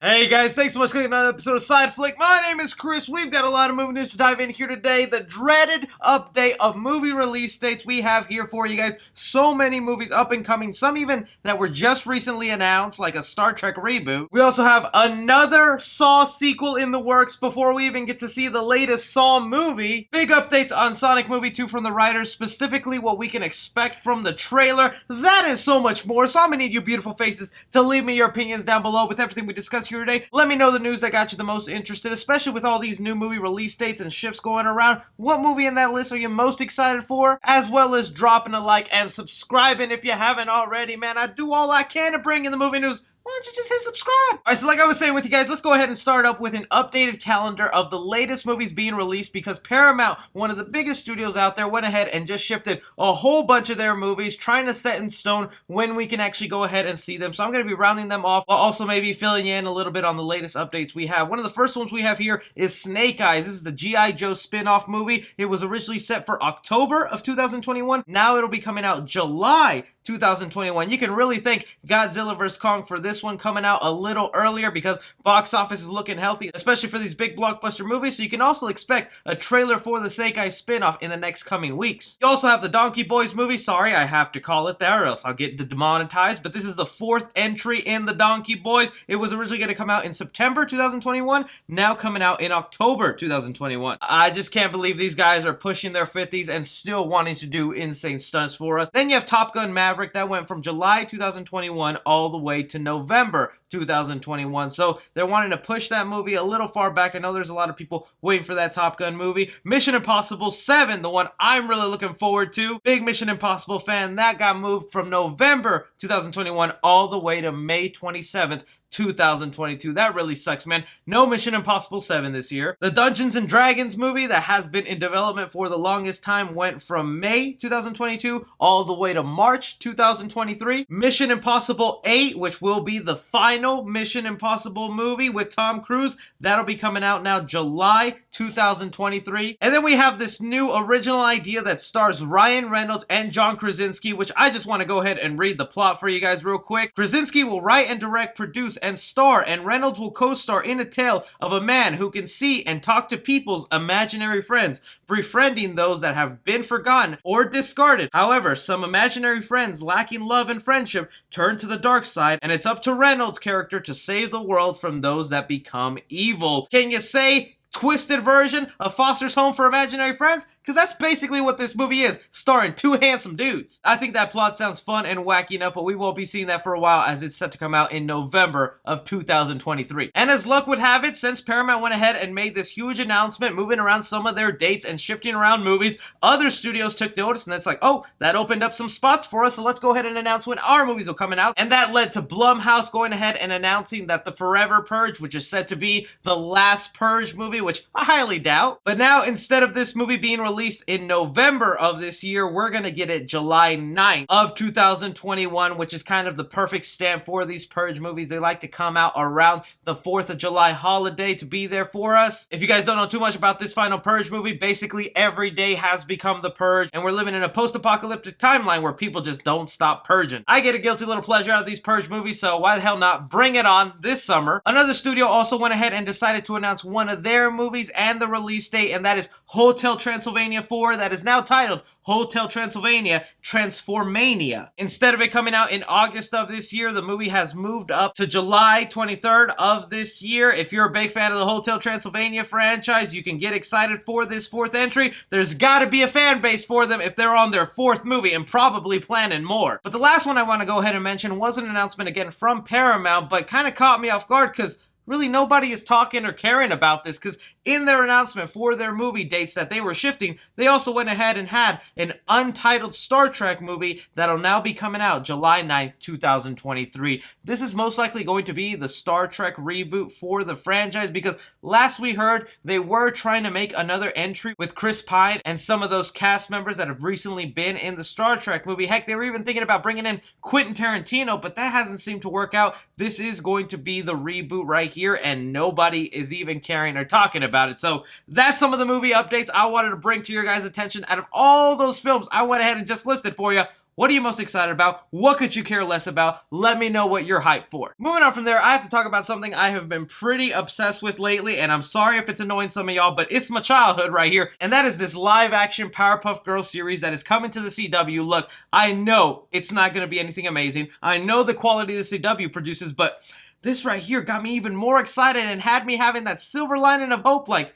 Hey guys, thanks so much for clicking on another episode of Side Flick. My name is Chris. We've got a lot of movie news to dive in here today. The dreaded update of movie release dates we have here for you guys. So many movies up and coming, some even that were just recently announced, like a Star Trek reboot. We also have another Saw sequel in the works before we even get to see the latest Saw movie. Big updates on Sonic Movie 2 from the writers, specifically what we can expect from the trailer. That is so much more, so I'm gonna need you beautiful faces to leave me your opinions down below with everything we discussed here today. Let me know the news that got you the most interested, especially with all these new movie release dates and shifts going around. What movie in that list are you most excited for? As well as dropping a like and subscribing if you haven't already. Man, I do all I can to bring in the movie news. Why don't you just hit subscribe? Alright, so like I was saying with you guys, let's go ahead and start up with an updated calendar of the latest movies being released because Paramount, one of the biggest studios out there, went ahead and just shifted a whole bunch of their movies, trying to set in stone when we can actually go ahead and see them. So I'm going to be rounding them off while also maybe filling you in a little bit on the latest updates we have. One of the first ones we have here is Snake Eyes. This is the G.I. Joe spin-off movie. It was originally set for October of 2021. Now it'll be coming out July 2021. You can really thank Godzilla vs. Kong for this one coming out a little earlier because box office is looking healthy, especially for these big blockbuster movies. So you can also expect a trailer for the Snake Eyes spin-off in the next coming weeks. You also have the Donkey Boys movie. Sorry, I have to call it that or else I'll get demonetized, but this is the fourth entry in the Donkey Boys. It was originally going to come out in September 2021, now coming out in October 2021. I just can't believe these guys are pushing their 50s and still wanting to do insane stunts for us. Then you have Top Gun Maverick. That went from July 2021 all the way to November 2021. So they're wanting to push that movie a little far back. I know there's a lot of people waiting for that Top Gun movie. Mission Impossible 7, the one I'm really looking forward to. Big Mission Impossible fan. That got moved from November 2021 all the way to May 27th, 2022. That really sucks, man. No Mission Impossible 7 this year. The Dungeons and Dragons movie that has been in development for the longest time went from May 2022 all the way to March 2023. Mission Impossible 8, which will be the final Mission Impossible movie with Tom Cruise, that'll be coming out now July 2023. And then we have this new original idea that stars Ryan Reynolds and John Krasinski, which I just want to go ahead and read the plot for you guys real quick. Krasinski will write and direct, produce, and star, and Reynolds will co-star in a tale of a man who can see and talk to people's imaginary friends, befriending those that have been forgotten or discarded. However, some imaginary friends lacking love and friendship turn to the dark side, and it's up to Reynolds' character to save the world from those that become evil. Can you say twisted version of Foster's Home for Imaginary Friends? Because that's basically what this movie is, starring two handsome dudes. I think that plot sounds fun and wacky enough, but we won't be seeing that for a while as it's set to come out in November of 2023. And as luck would have it, since Paramount went ahead and made this huge announcement, moving around some of their dates and shifting around movies, other studios took notice and it's like, oh, that opened up some spots for us, so let's go ahead and announce when our movies will come out. And that led to Blumhouse going ahead and announcing that the Forever Purge, which is said to be the last Purge movie, which I highly doubt. But now, instead of this movie being released in November of this year, we're gonna get it July 9th of 2021, which is kind of the perfect stamp for these Purge movies. They like to come out around the 4th of July holiday to be there for us. If you guys don't know too much about this final Purge movie, basically every day has become the Purge, and we're living in a post-apocalyptic timeline where people just don't stop purging. I get a guilty little pleasure out of these Purge movies, so why the hell not bring it on this summer? Another studio also went ahead and decided to announce one of their movies and the release date, and that is Hotel Transylvania 4, that is now titled Hotel Transylvania Transformania. Instead of it coming out in August of this year, the movie has moved up to July 23rd of this year. If you're a big fan of the Hotel Transylvania franchise, you can get excited for this fourth entry. There's gotta be a fan base for them if they're on their fourth movie and probably planning more. But the last one I want to go ahead and mention was an announcement again from Paramount, but kind of caught me off guard because really nobody is talking or caring about this, because in their announcement for their movie dates that they were shifting, they also went ahead and had an untitled Star Trek movie that'll now be coming out July 9th, 2023. This is most likely going to be the Star Trek reboot for the franchise, because last we heard, they were trying to make another entry with Chris Pine and some of those cast members that have recently been in the Star Trek movie. Heck, they were even thinking about bringing in Quentin Tarantino, but that hasn't seemed to work out. This is going to be the reboot right here, and nobody is even caring or talking about it. So that's some of the movie updates I wanted to bring to your guys' attention. Out of all those films I went ahead and just listed for you, What are you most excited about? What could you care less about? Let me know what you're hyped for. Moving on from there, I have to talk about something I have been pretty obsessed with lately, and I'm sorry if it's annoying some of y'all, but it's my childhood right here, and that is this live-action Powerpuff Girls series that is coming to the CW. Look, I know it's not going to be anything amazing. I know the quality the CW produces, but this right here got me even more excited and had me having that silver lining of hope, like,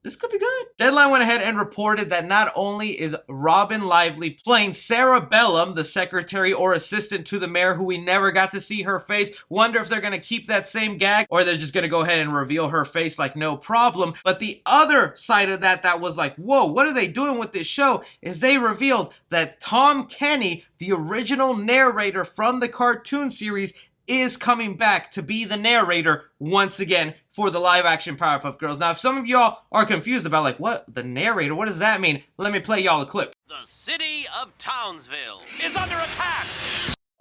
this could be good. Deadline went ahead and reported that not only is Robin Lively playing Sarah Bellum, the secretary or assistant to the mayor who we never got to see her face, wonder if they're going to keep that same gag or they're just going to go ahead and reveal her face like no problem. But the other side of that was like, whoa, what are they doing with this show? Is they revealed that Tom Kenny, the original narrator from the cartoon series, is coming back to be the narrator once again for the live-action Powerpuff Girls. Now, if some of y'all are confused about, like, what? The narrator? What does that mean? Let me play y'all a clip. The city of Townsville is under attack!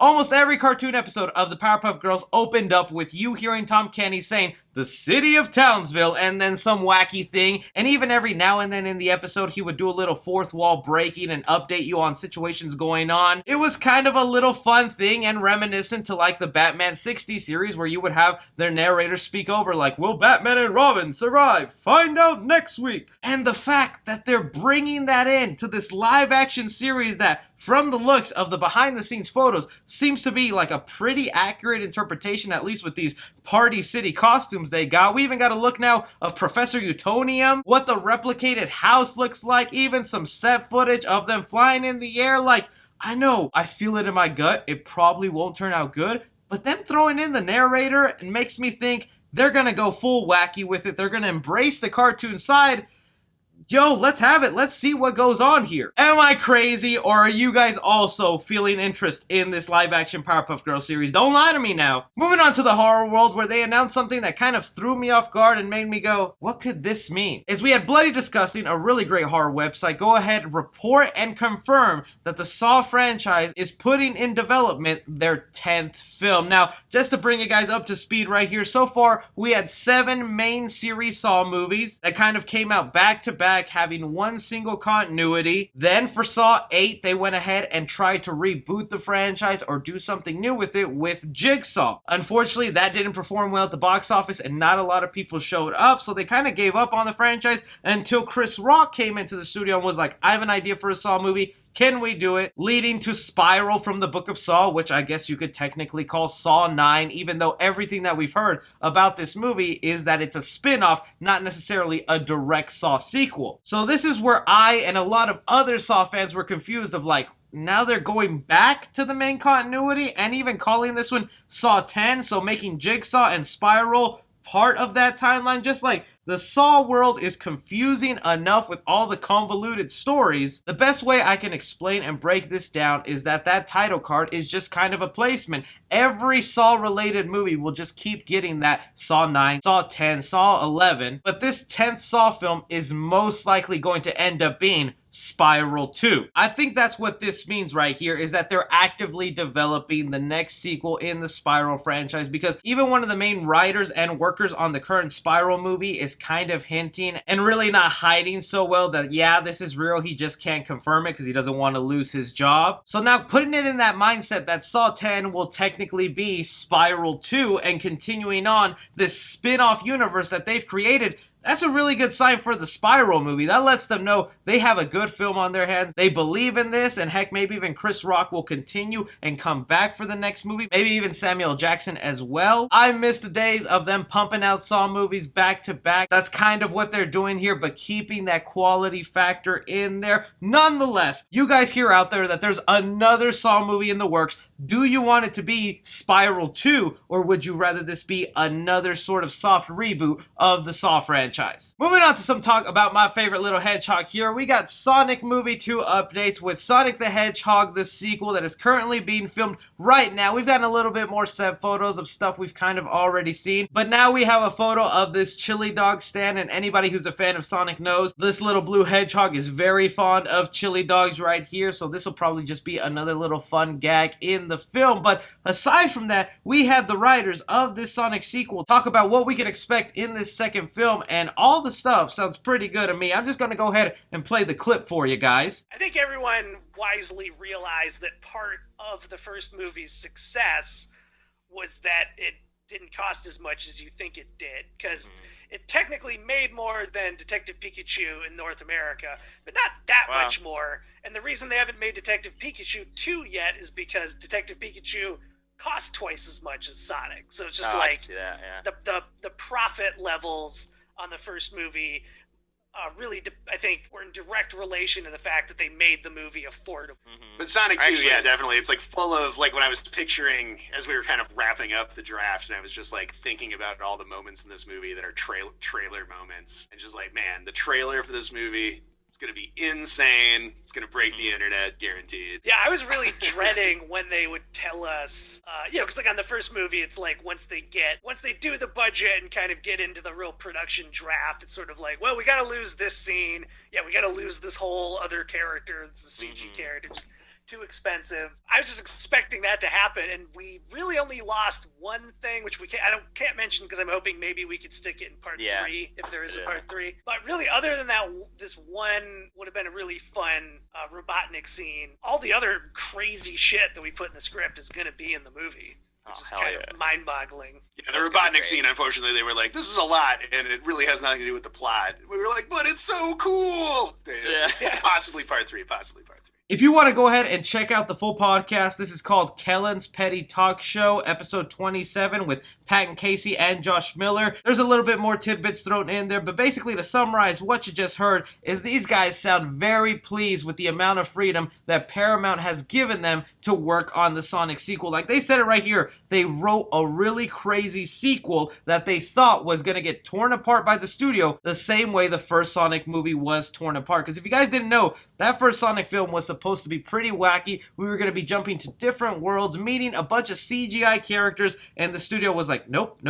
Almost every cartoon episode of the Powerpuff Girls opened up with you hearing Tom Kenny saying, the city of Townsville, and then some wacky thing. And even every now and then in the episode, he would do a little fourth wall breaking and update you on situations going on. It was kind of a little fun thing and reminiscent to like the Batman 60 series where you would have their narrators speak over like, will Batman and Robin survive? Find out next week. And the fact that they're bringing that in to this live action series that, from the looks of the behind the scenes photos, seems to be like a pretty accurate interpretation, at least with these Party City costumes they got. We even got a look now of Professor Utonium, what the replicated house looks like, even some set footage of them flying in the air. Like, I know, I feel it in my gut, it probably won't turn out good, but them throwing in the narrator, it makes me think they're gonna go full wacky with it. They're gonna embrace the cartoon side. Yo, let's have it. Let's see what goes on here. Am I crazy, or are you guys also feeling interest in this live-action Powerpuff Girls series? Don't lie to me now. Moving on to the horror world, where they announced something that kind of threw me off guard and made me go, what could this mean? As we had Bloody Disgusting, a really great horror website, go ahead, report and confirm that the Saw franchise is putting in development their 10th film. Now, just to bring you guys up to speed right here, so far, we had 7 main series Saw movies that kind of came out back-to-back, having one single continuity. Then for Saw 8, they went ahead and tried to reboot the franchise or do something new with it with Jigsaw. Unfortunately, that didn't perform well at the box office and not a lot of people showed up, so they kind of gave up on the franchise until Chris Rock came into the studio and was like, I have an idea for a Saw movie. Can we do it? Leading to Spiral from the Book of Saw, which I guess you could technically call Saw 9, even though everything that we've heard about this movie is that it's a spin-off, not necessarily a direct Saw sequel. So this is where I and a lot of other Saw fans were confused of like, now they're going back to the main continuity and even calling this one Saw 10, so making Jigsaw and Spiral part of that timeline. Just like the Saw world is confusing enough with all the convoluted stories. The best way I can explain and break this down is that title card is just kind of a placement. Every Saw related movie will just keep getting that Saw 9, Saw 10, Saw 11, but this 10th Saw film is most likely going to end up being Spiral 2. I think that's what this means right here, is that they're actively developing the next sequel in the Spiral franchise, because even one of the main writers and workers on the current Spiral movie is kind of hinting and really not hiding so well that, yeah, this is real, he just can't confirm it because he doesn't want to lose his job. So now putting it in that mindset that Saw 10 will technically be Spiral 2 and continuing on this spin-off universe that they've created, that's a really good sign for the Spiral movie. That lets them know they have a good film on their hands. They believe in this, and heck, maybe even Chris Rock will continue and come back for the next movie. Maybe even Samuel Jackson as well. I miss the days of them pumping out Saw movies back to back. That's kind of what they're doing here, but keeping that quality factor in there. Nonetheless, you guys hear out there that there's another Saw movie in the works. Do you want it to be Spiral 2, or would you rather this be another sort of soft reboot of the Saw franchise? Moving on to some talk about my favorite little hedgehog here. We got Sonic Movie 2 updates with Sonic the Hedgehog, the sequel that is currently being filmed right now. We've gotten a little bit more set photos of stuff we've kind of already seen, but now we have a photo of this chili dog stand, and anybody who's a fan of Sonic knows this little blue hedgehog is very fond of chili dogs right here, so this will probably just be another little fun gag in the film. But aside from that, we had the writers of this Sonic sequel talk about what we could expect in this second film, and and all the stuff sounds pretty good to me. I'm just going to go ahead and play the clip for you guys. I think everyone wisely realized that part of the first movie's success was that it didn't cost as much as you think it did, because it technically made more than Detective Pikachu in North America, but not that much more. And the reason they haven't made Detective Pikachu 2 yet is because Detective Pikachu cost twice as much as Sonic. So it's just the profit levels on the first movie really, I think, were in direct relation to the fact that they made the movie affordable. But Sonic 2, yeah, definitely. It's like full of, like, when I was picturing, as we were kind of wrapping up the draft, and I was just like thinking about all the moments in this movie that are trailer moments, and just like, man, the trailer for this movie, it's going to be insane. It's going to break the internet, guaranteed. Yeah, I was really dreading when they would tell us, because like on the first movie, it's like once they do the budget and kind of get into the real production draft, it's sort of like, well, we got to lose this scene. Yeah, we got to lose this whole other character. It's a CG character. Just too expensive. I was just expecting that to happen, and we really only lost one thing, which I can't mention because I'm hoping maybe we could stick it in part 3 if there is a part 3. But really, other than that, this one would have been a really fun Robotnik scene. All the other crazy shit that we put in the script is going to be in the movie, which is kind of mind-boggling. Yeah, the Robotnik scene, unfortunately, they were like, this is a lot, and it really has nothing to do with the plot. We were like, but it's so cool! Possibly part 3. If you want to go ahead and check out the full podcast, this is called Kellen's Petty Talk Show, episode 27 with Pat and Casey and Josh Miller. There's a little bit more tidbits thrown in there, but basically to summarize what you just heard is these guys sound very pleased with the amount of freedom that Paramount has given them to work on the Sonic sequel. Like they said it right here, they wrote a really crazy sequel that they thought was going to get torn apart by the studio the same way the first Sonic movie was torn apart. Because if you guys didn't know, that first Sonic film was supposed to be pretty wacky. We were going to be jumping to different worlds, meeting a bunch of CGI characters, and the studio was like, nope.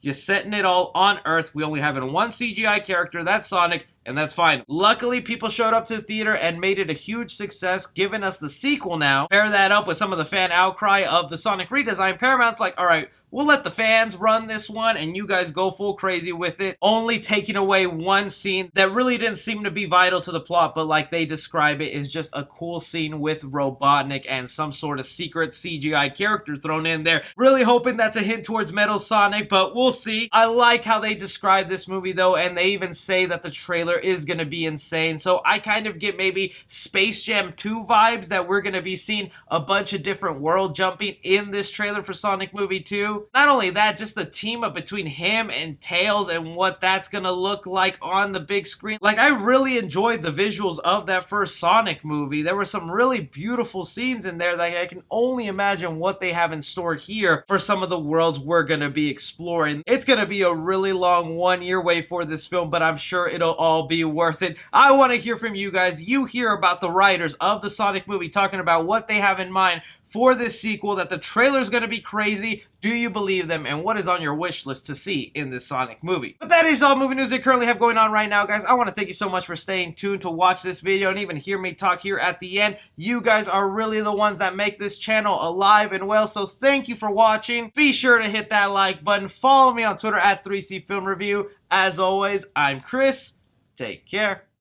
You're setting it all on Earth. We only have one CGI character, that's Sonic, and that's fine. Luckily, people showed up to the theater and made it a huge success, giving us the sequel now. Pair that up with some of the fan outcry of the Sonic redesign. Paramount's like, all right, we'll let the fans run this one and you guys go full crazy with it, only taking away one scene that really didn't seem to be vital to the plot, but like they describe it, is just a cool scene with Robotnik and some sort of secret CGI character thrown in there. Really hoping that's a hint towards Metal Sonic, but we'll see. I like how they describe this movie though, and they even say that the trailer is going to be insane, so I kind of get maybe Space Jam 2 vibes, that we're going to be seeing a bunch of different world jumping in this trailer for Sonic Movie 2. Not only that, just the team up between him and Tails and what that's going to look like on the big screen. Like, I really enjoyed the visuals of that first Sonic movie. There were some really beautiful scenes in there that I can only imagine what they have in store here for some of the worlds we're going to be exploring. It's going to be a really long 1-year wait for this film, but I'm sure it'll all be worth it. I want to hear from you guys. You hear about the writers of the Sonic movie talking about what they have in mind for this sequel, that the trailer's going to be crazy. Do you believe them? And what is on your wish list to see in this Sonic movie? But that is all movie news I currently have going on right now, guys. I want to thank you so much for staying tuned to watch this video and even hear me talk here at the end. You guys are really the ones that make this channel alive and well, so thank you for watching. Be sure to hit that like button. Follow me on Twitter at 3C Film Review. As always, I'm Chris. Take care.